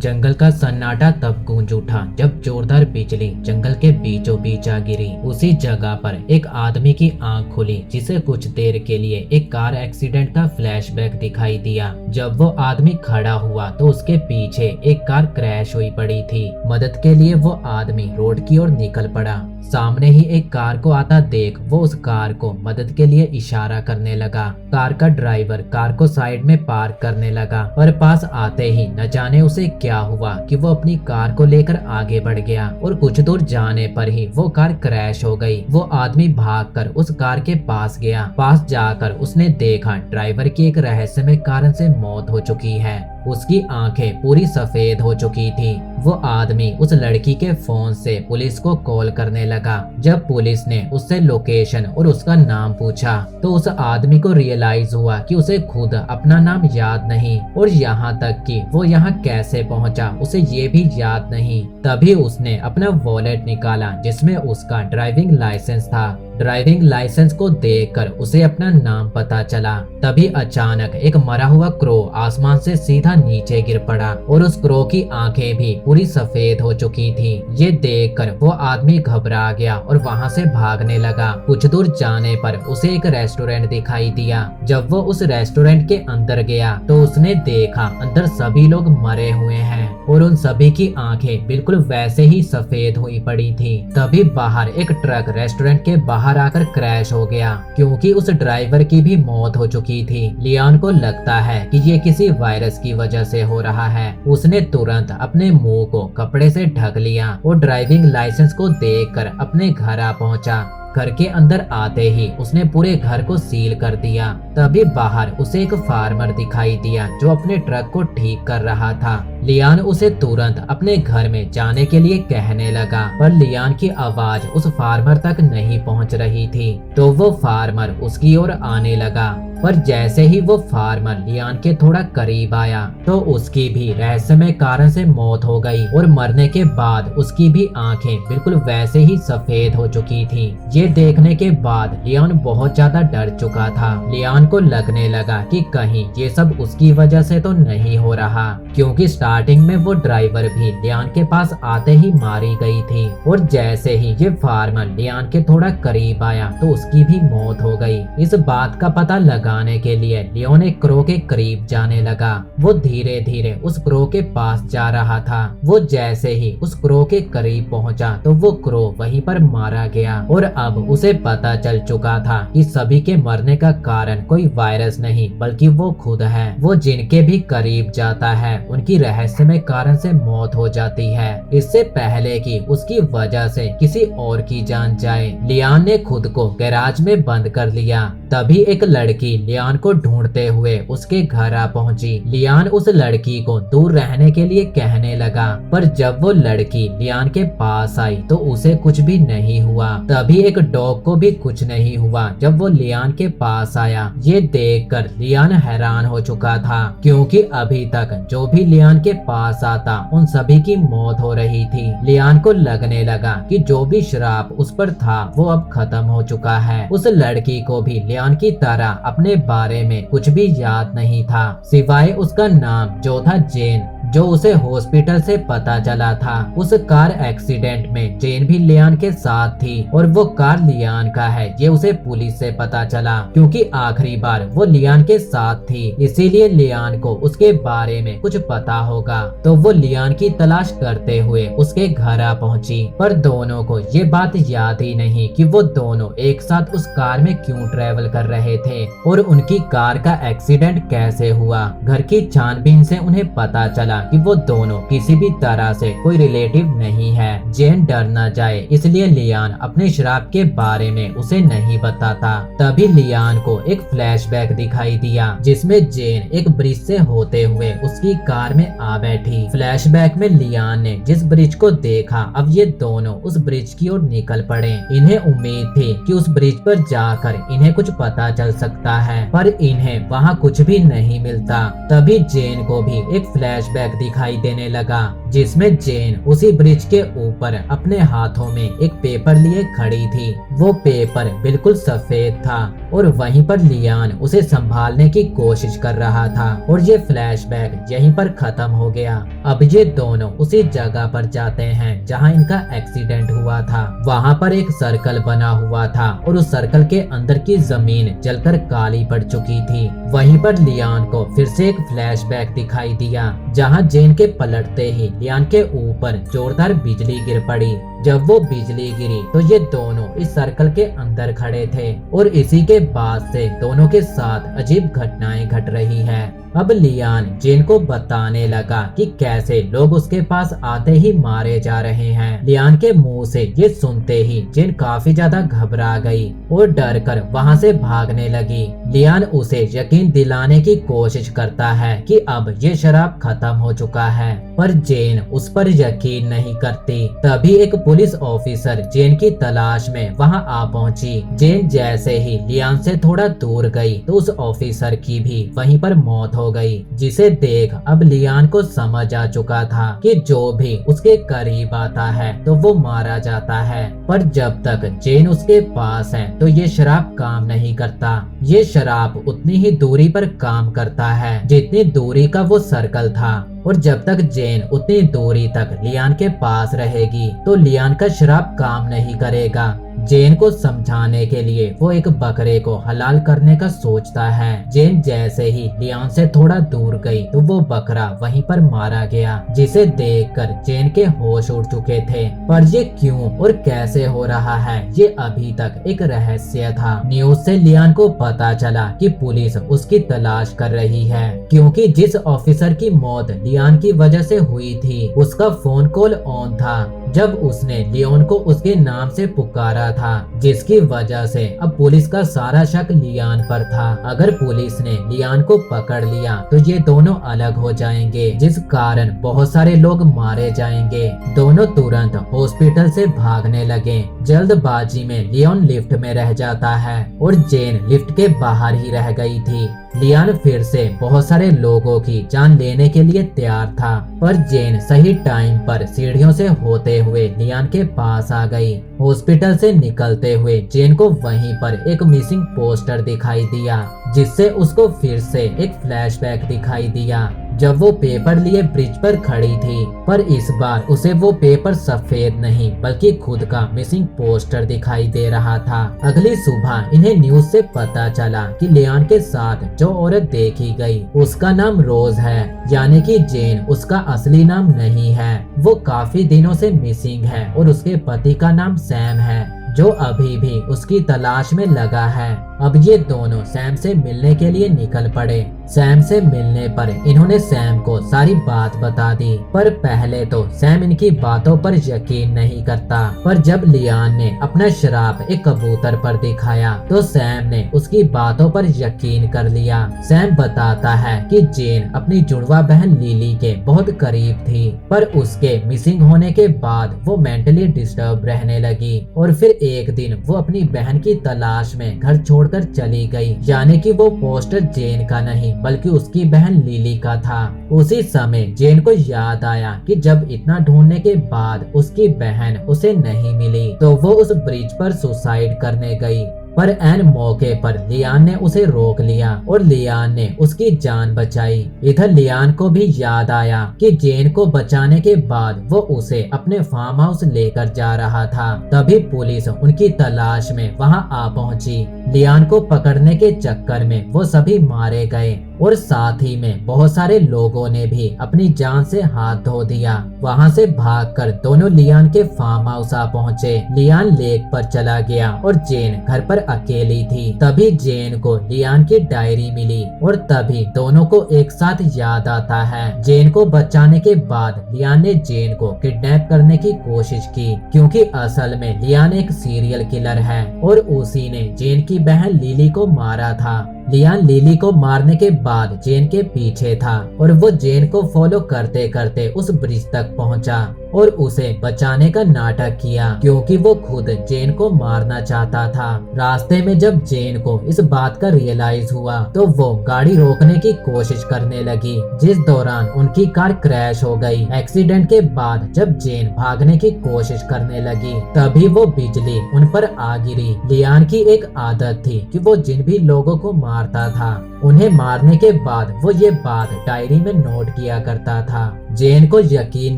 जंगल का सन्नाटा तब गूंज उठा जब जोरदार बिजली जंगल के बीचों बीच आ गिरी। उसी जगह पर एक आदमी की आंख खुली जिसे कुछ देर के लिए एक कार एक्सीडेंट का फ्लैशबैक दिखाई दिया। जब वो आदमी खड़ा हुआ तो उसके पीछे एक कार क्रैश हुई पड़ी थी। मदद के लिए वो आदमी रोड की ओर निकल पड़ा। सामने ही एक कार को आता देख वो उस कार को मदद के लिए इशारा करने लगा। कार का ड्राइवर कार को साइड में पार्क करने लगा, पर पास आते ही न जाने उसे क्या हुआ कि वो अपनी कार को लेकर आगे बढ़ गया और कुछ दूर जाने पर ही वो कार क्रैश हो गई। वो आदमी भागकर उस कार के पास गया। पास जाकर उसने देखा ड्राइवर की एक रहस्यमय कारण से मौत हो चुकी है। उसकी आंखें पूरी सफेद हो चुकी थी। वो आदमी उस लड़की के फोन से पुलिस को कॉल करने लगा। जब पुलिस ने उससे लोकेशन और उसका नाम पूछा तो उस आदमी को रियलाइज हुआ कि उसे खुद अपना नाम याद नहीं और यहाँ तक कि वो यहाँ कैसे पहुँचा उसे ये भी याद नहीं। तभी उसने अपना वॉलेट निकाला जिसमें उसका ड्राइविंग लाइसेंस था। ड्राइविंग लाइसेंस को देखकर उसे अपना नाम पता चला। तभी अचानक एक मरा हुआ क्रो आसमान से सीधा नीचे गिर पड़ा और उस क्रो की आंखें भी पूरी सफेद हो चुकी थी। ये देखकर वो आदमी घबरा गया और वहां से भागने लगा। कुछ दूर जाने पर उसे एक रेस्टोरेंट दिखाई दिया। जब वो उस रेस्टोरेंट के अंदर गया तो उसने देखा अंदर सभी लोग मरे हुए हैं और उन सभी की आंखें बिल्कुल वैसे ही सफेद हुई पड़ी थी। तभी बाहर एक ट्रक रेस्टोरेंट के बाहर आकर क्रैश हो गया क्योंकि उस ड्राइवर की भी मौत हो चुकी थी। लियान को लगता है कि ये किसी वायरस की वजह से हो रहा है। उसने तुरंत अपने मुंह को कपड़े से ढक लिया और ड्राइविंग लाइसेंस को देखकर अपने घर आ पहुंचा। घर के अंदर आते ही उसने पूरे घर को सील कर दिया। तभी बाहर उसे एक फार्मर दिखाई दिया जो अपने ट्रक को ठीक कर रहा था। लियान उसे तुरंत अपने घर में जाने के लिए कहने लगा, पर लियान की आवाज उस फार्मर तक नहीं पहुंच रही थी। तो वो फार्मर उसकी ओर आने लगा, पर जैसे ही वो फार्मर लियान के थोड़ा करीब आया तो उसकी भी रहस्यमय कारण से मौत हो गई और मरने के बाद उसकी भी आंखें बिल्कुल वैसे ही सफेद हो चुकी थी। ये देखने के बाद लियान बहुत ज्यादा डर चुका था। लियान को लगने लगा कि कहीं ये सब उसकी वजह से तो नहीं हो रहा, क्योंकि स्टार्टिंग में वो ड्राइवर भी लियान के पास आते ही मारी गई थी और जैसे ही ये फार्मर लियान के थोड़ा करीब आया तो उसकी भी मौत हो गई। इस बात का पता लगाने के लिए लियोन एक क्रो के करीब जाने लगा। वो धीरे धीरे उस क्रो के पास जा रहा था। वो जैसे ही उस क्रो के करीब पहुंचा तो वो क्रो वहीं पर मारा गया और अब उसे पता चल चुका था कि सभी के मरने का कारण कोई वायरस नहीं बल्कि वो खुद है। वो जिनके भी करीब जाता है उनकी रहस्यमय कारण से मौत हो जाती है, इससे पहले कि उसकी वजह से किसी और की जान जाए। लियान ने खुद को गैराज में बंद कर लिया। तभी एक लड़की लियान को ढूंढते हुए उसके घर आ पहुंची। लियान उस लड़की को दूर रहने के लिए कहने लगा, पर जब वो लड़की लियान के पास आई तो उसे कुछ भी नहीं हुआ। तभी एक डॉग को भी कुछ नहीं हुआ जब वो लियान के पास आया। ये देखकर लियान हैरान हो चुका था, क्योंकि अभी तक जो भी लियान के पास आता उन सभी की मौत हो रही थी। लियान को लगने लगा कि जो भी श्राप उस पर था वो अब खत्म हो चुका है। उस लड़की को भी लियान की तरह अपने बारे में कुछ भी याद नहीं था, सिवाय उसका नाम जो था जेन, जो उसे हॉस्पिटल से पता चला था। उस कार एक्सीडेंट में जेन भी लियान के साथ थी और वो कार लियान का है ये उसे पुलिस से पता चला, क्योंकि आखिरी बार वो लियान के साथ थी। इसीलिए लियान को उसके बारे में कुछ पता होगा। तो वो लियान की तलाश करते हुए उसके घर आ पहुंची, पर दोनों को ये बात याद ही नहीं कि वो दोनों एक साथ उस कार में क्यों ट्रेवल कर रहे थे और उनकी कार का एक्सीडेंट कैसे हुआ। घर की छानबीन से उन्हें पता चला कि वो दोनों किसी भी तरह से कोई रिलेटिव नहीं है। जेन डर न जाए इसलिए लियान अपने श्राप के बारे में उसे नहीं बताता। तभी लियान को एक फ्लैशबैक दिखाई दिया जिसमें जेन एक ब्रिज से होते हुए उसकी कार में आ बैठी। फ्लैशबैक में लियान ने जिस ब्रिज को देखा अब ये दोनों उस ब्रिज की ओर निकल पड़े। इन्हें उम्मीद थी कि उस ब्रिज पर जाकर इन्हें कुछ पता चल सकता है, पर इन्हें वहाँ कुछ भी नहीं मिलता। तभी जेन को भी एक फ्लैशबैक दिखाई देने लगा जिसमें जेन उसी ब्रिज के ऊपर अपने हाथों में एक पेपर लिए खड़ी थी। वो पेपर बिल्कुल सफेद था और वहीं पर लियान उसे संभालने की कोशिश कर रहा था और ये फ्लैशबैक यहीं पर खत्म हो गया। अब ये दोनों उसी जगह पर जाते हैं जहां इनका एक्सीडेंट हुआ था। वहां पर एक सर्कल बना हुआ था और उस सर्कल के अंदर की जमीन जलकर काली पड़ चुकी थी। वहीं पर लियान को फिर से एक फ्लैशबैक दिखाई दिया जहां जेन के पलटते ही लियान के ऊपर जोरदार बिजली गिर पड़ी। जब वो बिजली गिरी तो ये दोनों इस सर्कल के अंदर खड़े थे और इसी के बाद से दोनों के साथ अजीब घटनाएं घट रही है। अब लियान जेन को बताने लगा कि कैसे लोग उसके पास आते ही मारे जा रहे हैं। लियान के मुंह से ये सुनते ही जेन काफी ज्यादा घबरा गई और डर कर वहाँ से भागने लगी। लियान उसे यकीन दिलाने की कोशिश करता है कि अब ये शराब खत्म हो चुका है, पर जेन उस पर यकीन नहीं करती। तभी एक पुलिस ऑफिसर जेन की तलाश में वहाँ आ पहुँची। जेन जैसे ही लियान से थोड़ा दूर गई तो उस ऑफिसर की भी वहीं पर मौत हो गई, जिसे देख अब लियान को समझ आ चुका था कि जो भी उसके करीब आता है तो वो मारा जाता है। पर जब तक जेन उसके पास है तो ये शराब काम नहीं करता। ये शराब उतनी ही दूरी पर काम करता है जितनी दूरी का वो सर्कल था, और जब तक जेन उतनी दूरी तक लियान के पास रहेगी तो लियान का शराब काम नहीं करेगा। जेन को समझाने के लिए वो एक बकरे को हलाल करने का सोचता है। जेन जैसे ही लियान से थोड़ा दूर गई तो वो बकरा वहीं पर मारा गया, जिसे देखकर जेन के होश उड़ चुके थे। पर ये क्यों और कैसे हो रहा है ये अभी तक एक रहस्य था। न्यूज से लियान को पता चला कि पुलिस उसकी तलाश कर रही है, क्योंकि जिस ऑफिसर की मौत लियान की वजह से हुई थी उसका फोन कॉल ऑन था जब उसने लियोन को उसके नाम से पुकारा था, जिसकी वजह से अब पुलिस का सारा शक लियान पर था। अगर पुलिस ने लियान को पकड़ लिया तो ये दोनों अलग हो जाएंगे, जिस कारण बहुत सारे लोग मारे जाएंगे। दोनों तुरंत हॉस्पिटल से भागने लगे। जल्दबाजी में लियोन लिफ्ट में रह जाता है और जेन लिफ्ट के बाहर ही रह गई थी। लियान फिर से बहुत सारे लोगों की जान लेने के लिए तैयार था, पर जेन सही टाइम पर सीढ़ियों से होते हुए लियान के पास आ गई। हॉस्पिटल से निकलते हुए जेन को वहीं पर एक मिसिंग पोस्टर दिखाई दिया, जिससे उसको फिर से एक फ्लैशबैक दिखाई दिया जब वो पेपर लिए ब्रिज पर खड़ी थी। पर इस बार उसे वो पेपर सफेद नहीं बल्कि खुद का मिसिंग पोस्टर दिखाई दे रहा था। अगली सुबह इन्हें न्यूज से पता चला कि लियान के साथ जो औरत देखी गई उसका नाम रोज है, यानी कि जेन उसका असली नाम नहीं है। वो काफी दिनों से मिसिंग है और उसके पति का नाम सैम है, जो अभी भी उसकी तलाश में लगा है। अब ये दोनों सैम से मिलने के लिए निकल पड़े। सैम से मिलने पर इन्होंने सैम को सारी बात बता दी, पर पहले तो सैम इनकी बातों पर यकीन नहीं करता। पर जब लियान ने अपना शराब एक कबूतर पर दिखाया तो सैम ने उसकी बातों पर यकीन कर लिया। सैम बताता है कि जेन अपनी जुड़वा बहन लिली के बहुत करीब थी, पर उसके मिसिंग होने के बाद वो मेंटली डिस्टर्ब रहने लगी और फिर एक दिन वो अपनी बहन की तलाश में घर छोड़कर चली गई, यानी कि वो पोस्टर जेन का नहीं बल्कि उसकी बहन लिली का था। उसी समय जेन को याद आया कि जब इतना ढूंढने के बाद उसकी बहन उसे नहीं मिली तो वो उस ब्रिज पर सुसाइड करने गई। पर एन मौके पर लियान ने उसे रोक लिया और लियान ने उसकी जान बचाई। इधर लियान को भी याद आया कि जेन को बचाने के बाद वो उसे अपने फार्म हाउस लेकर जा रहा था। तभी पुलिस उनकी तलाश में वहां आ पहुंची। लियान को पकड़ने के चक्कर में वो सभी मारे गए और साथ ही में बहुत सारे लोगों ने भी अपनी जान से हाथ धो दिया। वहां से भागकर दोनों लियान के फार्म हाउस आ पहुंचे। लियान लेक पर चला गया और जेन घर पर अकेली थी। तभी जेन को लियान की डायरी मिली और तभी दोनों को एक साथ याद आता है। जेन को बचाने के बाद लियान ने जेन को किडनैप करने की कोशिश की, क्योंकि असल में लियान एक सीरियल किलर है और उसी ने जेन की बहन लिली को मारा था। लियान लिली को मारने के बाद जेन के पीछे था और वो जेन को फॉलो करते करते उस ब्रिज तक पहुंचा और उसे बचाने का नाटक किया क्योंकि वो खुद जेन को मारना चाहता था। रास्ते में जब जेन को इस बात का रियलाइज हुआ तो वो गाड़ी रोकने की कोशिश करने लगी, जिस दौरान उनकी कार क्रैश हो गई। एक्सीडेंट के बाद जब जेन भागने की कोशिश करने लगी तभी वो बिजली उन पर आ गिरी। लियान की एक आदत थी कि वो जिन भी लोगों को मारता था उन्हें मारने के बाद वो ये बात डायरी में नोट किया करता था। जेन को यकीन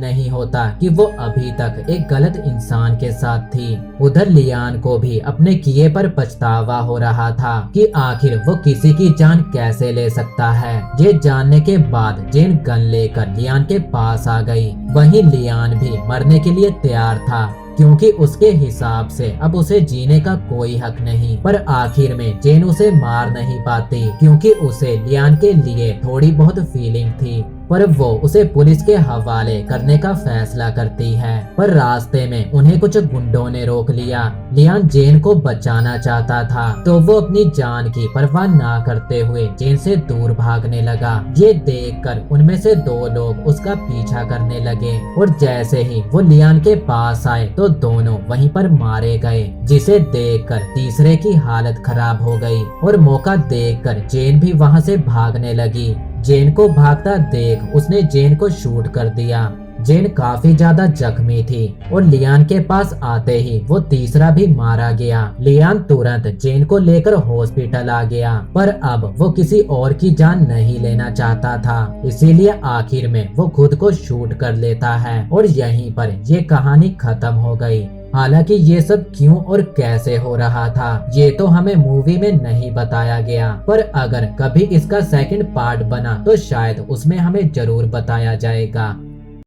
नहीं होता कि वो अभी तक एक गलत इंसान के साथ थी। उधर लियान को भी अपने किए पर पछतावा हो रहा था कि आखिर वो किसी की जान कैसे ले सकता है। ये जानने के बाद जेन गन लेकर लियान के पास आ गई। वहीं लियान भी मरने के लिए तैयार था क्योंकि उसके हिसाब से अब उसे जीने का कोई हक नहीं। पर आखिर में जेन उसे मार नहीं पाती क्योंकि उसे लियान के लिए थोड़ी बहुत फीलिंग थी, पर वो उसे पुलिस के हवाले करने का फैसला करती है। पर रास्ते में उन्हें कुछ गुंडों ने रोक लिया। लियान जेन को बचाना चाहता था तो वो अपनी जान की परवाह ना करते हुए जेन से दूर भागने लगा। ये देखकर उनमें से 2 लोग उसका पीछा करने लगे और जैसे ही वो लियान के पास आए तो दोनों वहीं पर मारे गए, जिसे देखकर तीसरे की हालत खराब हो गई और मौका देखकर जेन भी वहां से भागने लगी। जेन को भागता देख उसने जेन को शूट कर दिया। जेन काफी ज्यादा जख्मी थी और लियान के पास आते ही वो तीसरा भी मारा गया। लियान तुरंत जेन को लेकर हॉस्पिटल आ गया, पर अब वो किसी और की जान नहीं लेना चाहता था, इसीलिए आखिर में वो खुद को शूट कर लेता है और यहीं पर ये कहानी खत्म हो गई। हालांकि ये सब क्यों और कैसे हो रहा था ये तो हमें मूवी में नहीं बताया गया, पर अगर कभी इसका सेकंड पार्ट बना तो शायद उसमें हमें जरूर बताया जाएगा।